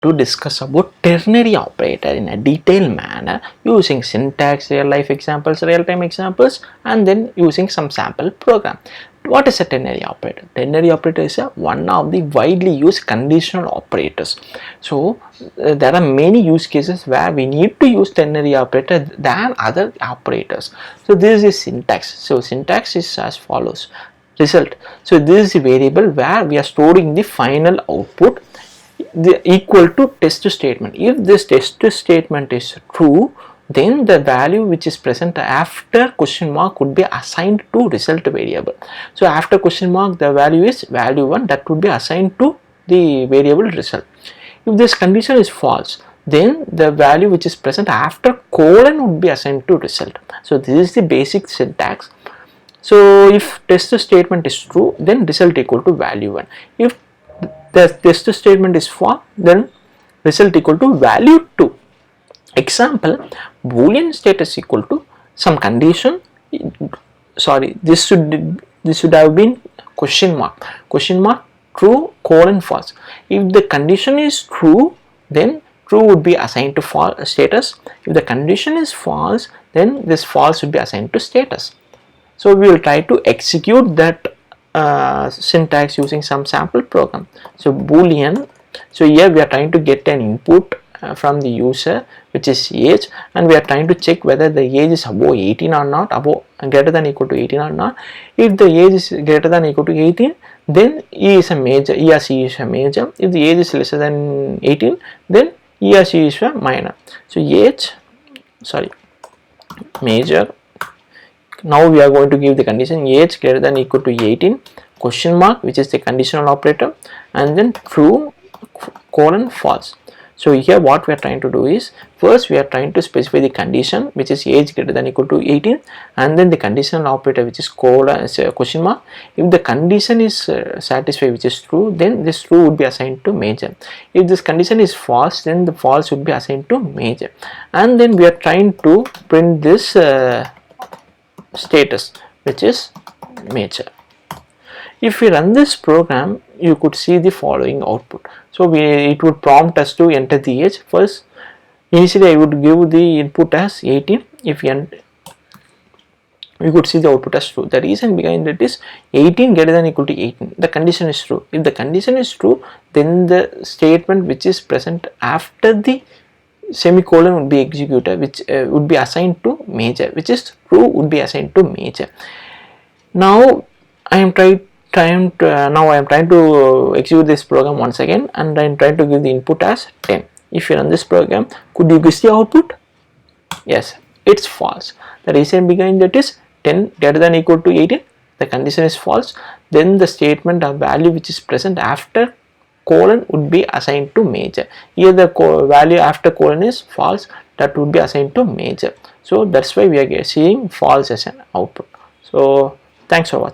to discuss about ternary operator in a detailed manner using syntax, real life examples, real time examples, and then using some sample program. What is a ternary operator? Ternary operator is one of the widely used conditional operators. So there are many use cases where we need to use ternary operator than other operators. So this is syntax. So syntax is as follows: result. So this is a variable where we are storing the final output equal to test statement. If this test statement is true, then the value which is present after question mark would be assigned to result variable. So after question mark the value is value 1, that would be assigned to the variable result. If this condition is false, then the value which is present after colon would be assigned to result. So this is the basic syntax. So if test statement is true, then result equal to value 1. If the test statement is false, then result equal to value 2. Example, boolean status equal to some condition. Sorry, this should have been question mark true colon false. If the condition is true, then true would be assigned to false status. If the condition is false, then this false would be assigned to status. So we will try to execute that syntax using some sample program. So boolean, so here we are trying to get an input from the user which is age, and we are trying to check whether the age is above 18 or not, above greater than equal to 18 or not. If the age is greater than equal to 18, then he is a major, he or she is a major. If the age is lesser than 18, then he or she is a minor. So age, sorry, major. Now we are going to give the condition age greater than equal to 18 question mark, which is the conditional operator, and then true colon false. So here what we are trying to do is, first we are trying to specify the condition which is age greater than equal to 18, and then the conditional operator which is colon question mark. If the condition is satisfied, which is true, then this true would be assigned to major. If this condition is false, then the false would be assigned to major. And then we are trying to print this status which is major. If we run this program, you could see the following output. So it would prompt us to enter the age. First, initially I would give the input as 18. If we could see the output as true. The reason behind it is 18 greater than equal to 18. The condition is true. If the condition is true, then the statement which is present after the semicolon would be executed, which would be assigned to major, which is true would be assigned to major. Now I am trying to execute this program once again, and I am trying to give the input as 10. If you run this program, could you guess the output? Yes, it's false. The reason behind that is 10 greater than equal to 18. The condition is false. Then the statement of value which is present after colon would be assigned to major. Here the value after colon is false, that would be assigned to major. So that's why we are seeing false as an output. So thanks for watching.